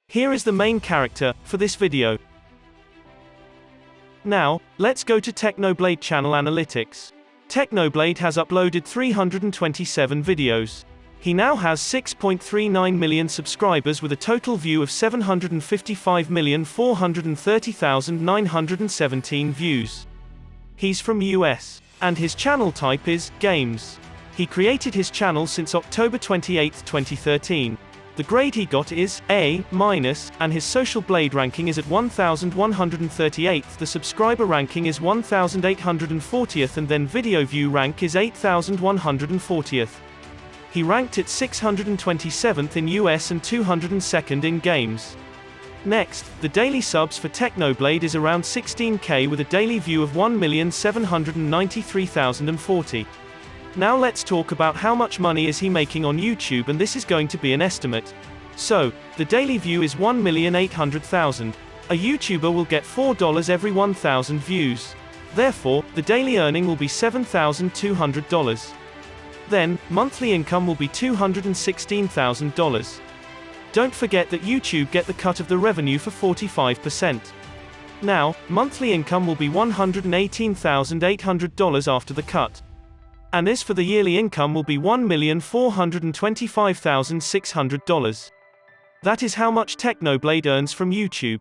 Here is the main character for this video. Now, let's go to Technoblade channel analytics. Technoblade has uploaded 327 videos. He now has 6.39 million subscribers with a total view of 755,430,917 views. He's from US. And his channel type is games. He created his channel since October 28, 2013. The grade he got is A-, and his social blade ranking is at 1138th, the subscriber ranking is 1840th, and then video view rank is 8140th. He ranked at 627th in US and 202nd in games. Next, the daily subs for Technoblade is around 16k with a daily view of 1,793,040. Now let's talk about how much money is he making on YouTube, and this is going to be an estimate. So, the daily view is 1,800,000. A YouTuber will get $4 every 1,000 views. Therefore, the daily earning will be $7,200. Then, monthly income will be $216,000. Don't forget that YouTube get the cut of the revenue for 45%. Now, monthly income will be $118,800 after the cut. And as for the yearly income will be $1,425,600. That is how much Technoblade earns from YouTube.